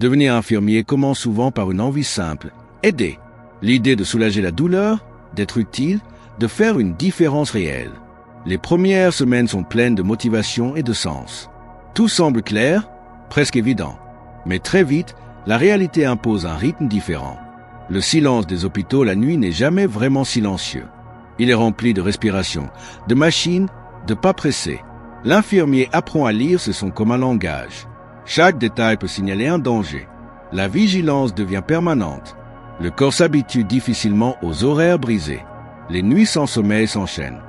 Devenir infirmier commence souvent par une envie simple, aider. L'idée de soulager la douleur, d'être utile, de faire une différence réelle. Les premières semaines sont pleines de motivation et de sens. Tout semble clair, presque évident. Mais très vite, la réalité impose un rythme différent. Le silence des hôpitaux la nuit n'est jamais vraiment silencieux. Il est rempli de respiration, de machines, de pas pressés. L'infirmier apprend à lire ce son comme un langage. Chaque détail peut signaler un danger. La vigilance devient permanente. Le corps s'habitue difficilement aux horaires brisés. Les nuits sans sommeil s'enchaînent.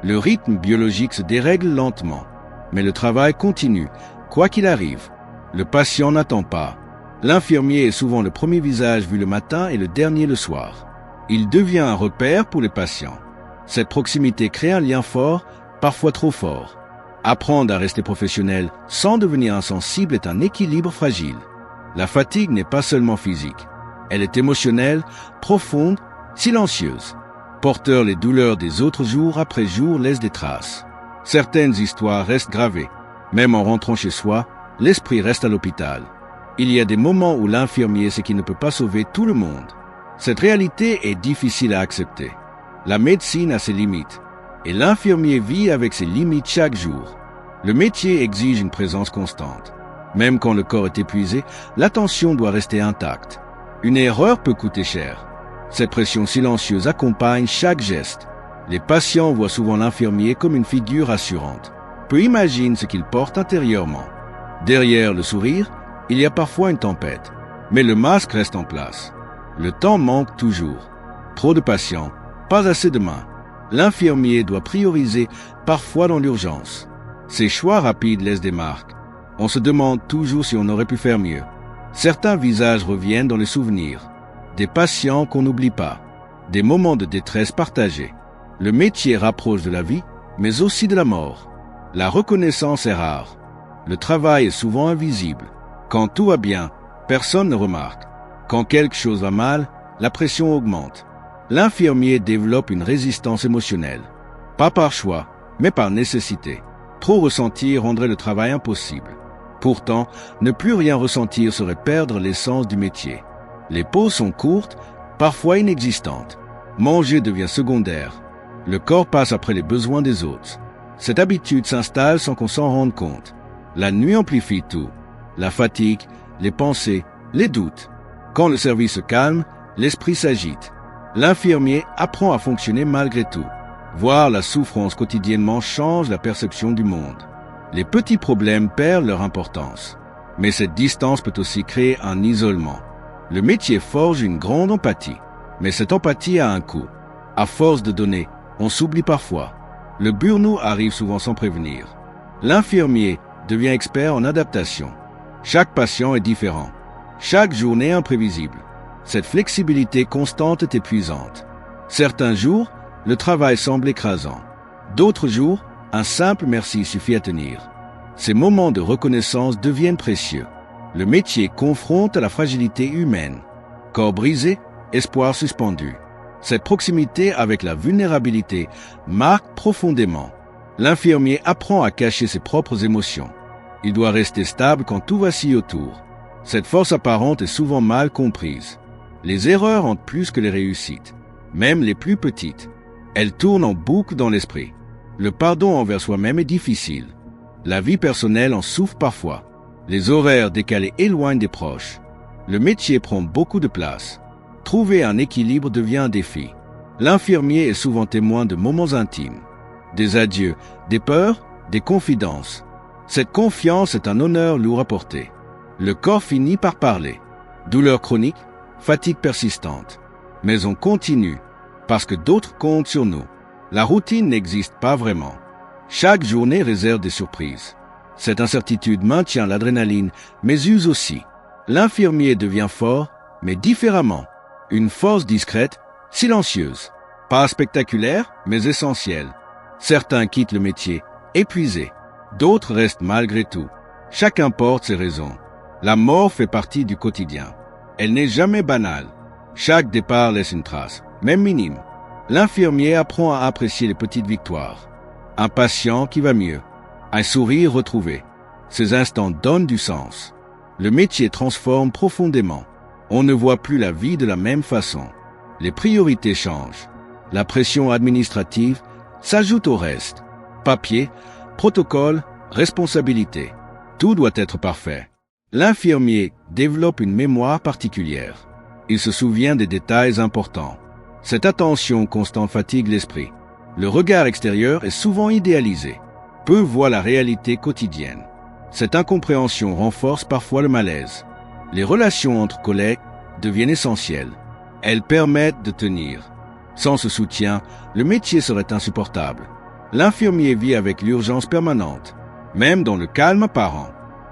Le rythme biologique se dérègle lentement. Mais le travail continue, quoi qu'il arrive. Le patient n'attend pas. L'infirmier est souvent le premier visage vu le matin et le dernier le soir. Il devient un repère pour les patients. Cette proximité crée un lien fort, parfois trop fort. Apprendre à rester professionnel sans devenir insensible est un équilibre fragile. La fatigue n'est pas seulement physique. Elle est émotionnelle, profonde, silencieuse. Porteur les douleurs des autres jour après jour laissent des traces. Certaines histoires restent gravées. Même en rentrant chez soi, l'esprit reste à l'hôpital. Il y a des moments où l'infirmier sait qu'il ne peut pas sauver tout le monde. Cette réalité est difficile à accepter. La médecine a ses limites. Et l'infirmier vit avec ses limites chaque jour. Le métier exige une présence constante. Même quand le corps est épuisé, l'attention doit rester intacte. Une erreur peut coûter cher. Cette pression silencieuse accompagne chaque geste. Les patients voient souvent l'infirmier comme une figure rassurante. Peu imaginent ce qu'il porte intérieurement. Derrière le sourire, il y a parfois une tempête. Mais le masque reste en place. Le temps manque toujours. Trop de patients, pas assez de mains. L'infirmier doit prioriser, parfois dans l'urgence. Ces choix rapides laissent des marques. On se demande toujours si on aurait pu faire mieux. Certains visages reviennent dans les souvenirs. Des patients qu'on n'oublie pas. Des moments de détresse partagés. Le métier rapproche de la vie, mais aussi de la mort. La reconnaissance est rare. Le travail est souvent invisible. Quand tout va bien, personne ne remarque. Quand quelque chose va mal, la pression augmente. L'infirmier développe une résistance émotionnelle. Pas par choix, mais par nécessité. Trop ressentir rendrait le travail impossible. Pourtant, ne plus rien ressentir serait perdre l'essence du métier. Les pauses sont courtes, parfois inexistantes. Manger devient secondaire. Le corps passe après les besoins des autres. Cette habitude s'installe sans qu'on s'en rende compte. La nuit amplifie tout. La fatigue, les pensées, les doutes. Quand le service se calme, l'esprit s'agite. L'infirmier apprend à fonctionner malgré tout. Voir la souffrance quotidiennement change la perception du monde. Les petits problèmes perdent leur importance. Mais cette distance peut aussi créer un isolement. Le métier forge une grande empathie. Mais cette empathie a un coût. À force de donner, on s'oublie parfois. Le burn-out arrive souvent sans prévenir. L'infirmier devient expert en adaptation. Chaque patient est différent. Chaque journée est imprévisible. Cette flexibilité constante est épuisante. Certains jours, le travail semble écrasant. D'autres jours, un simple merci suffit à tenir. Ces moments de reconnaissance deviennent précieux. Le métier confronte à la fragilité humaine. Corps brisé, espoir suspendu. Cette proximité avec la vulnérabilité marque profondément. L'infirmier apprend à cacher ses propres émotions. Il doit rester stable quand tout vacille autour. Cette force apparente est souvent mal comprise. Les erreurs hantent plus que les réussites, même les plus petites. Elles tournent en boucle dans l'esprit. Le pardon envers soi-même est difficile. La vie personnelle en souffre parfois. Les horaires décalés éloignent des proches. Le métier prend beaucoup de place. Trouver un équilibre devient un défi. L'infirmier est souvent témoin de moments intimes. Des adieux, des peurs, des confidences. Cette confiance est un honneur lourd à porter. Le corps finit par parler. Douleur chronique, fatigue persistante. Mais on continue, parce que d'autres comptent sur nous. La routine n'existe pas vraiment. Chaque journée réserve des surprises. Cette incertitude maintient l'adrénaline, mais use aussi. L'infirmier devient fort, mais différemment. Une force discrète, silencieuse. Pas spectaculaire, mais essentielle. Certains quittent le métier, épuisés. D'autres restent malgré tout. Chacun porte ses raisons. La mort fait partie du quotidien. Elle n'est jamais banale. Chaque départ laisse une trace, même minime. L'infirmier apprend à apprécier les petites victoires. Un patient qui va mieux. Un sourire retrouvé. Ces instants donnent du sens. Le métier transforme profondément. On ne voit plus la vie de la même façon. Les priorités changent. La pression administrative s'ajoute au reste. Papier, protocole, responsabilité. Tout doit être parfait. L'infirmier développe une mémoire particulière. Il se souvient des détails importants. Cette attention constante fatigue l'esprit. Le regard extérieur est souvent idéalisé. Peu voient la réalité quotidienne. Cette incompréhension renforce parfois le malaise. Les relations entre collègues deviennent essentielles. Elles permettent de tenir. Sans ce soutien, le métier serait insupportable. L'infirmier vit avec l'urgence permanente, même dans le calme apparent.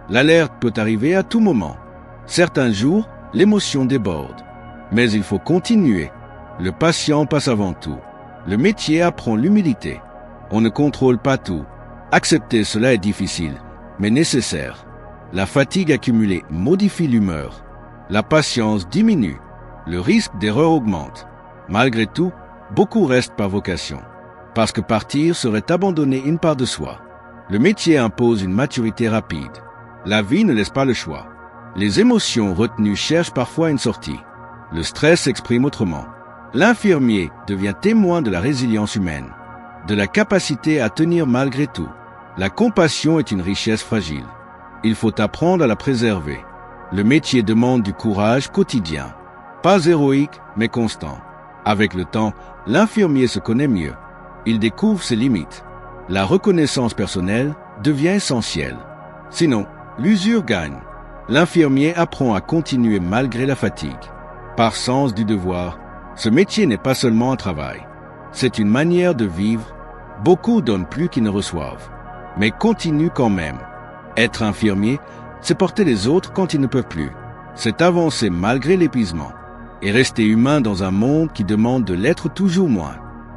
L'alerte peut arriver à tout moment. Certains jours, l'émotion déborde. Mais il faut continuer. Le patient passe avant tout. Le métier apprend l'humilité. On ne contrôle pas tout. Accepter cela est difficile, mais nécessaire. La fatigue accumulée modifie l'humeur. La patience diminue. Le risque d'erreur augmente. Malgré tout, beaucoup restent par vocation. Parce que partir serait abandonner une part de soi. Le métier impose une maturité rapide. La vie ne laisse pas le choix. Les émotions retenues cherchent parfois une sortie. Le stress s'exprime autrement. L'infirmier devient témoin de la résilience humaine, de la capacité à tenir malgré tout. La compassion est une richesse fragile. Il faut apprendre à la préserver. Le métier demande du courage quotidien. Pas héroïque, mais constant. Avec le temps, l'infirmier se connaît mieux. Il découvre ses limites. La reconnaissance personnelle devient essentielle. Sinon, l'usure gagne. L'infirmier apprend à continuer malgré la fatigue. Par sens du devoir, ce métier n'est pas seulement un travail. C'est une manière de vivre. Beaucoup donnent plus qu'ils ne reçoivent, mais continuent quand même. Être infirmier, c'est porter les autres quand ils ne peuvent plus. C'est avancer malgré l'épuisement et rester humain dans un monde qui demande de l'être toujours moins.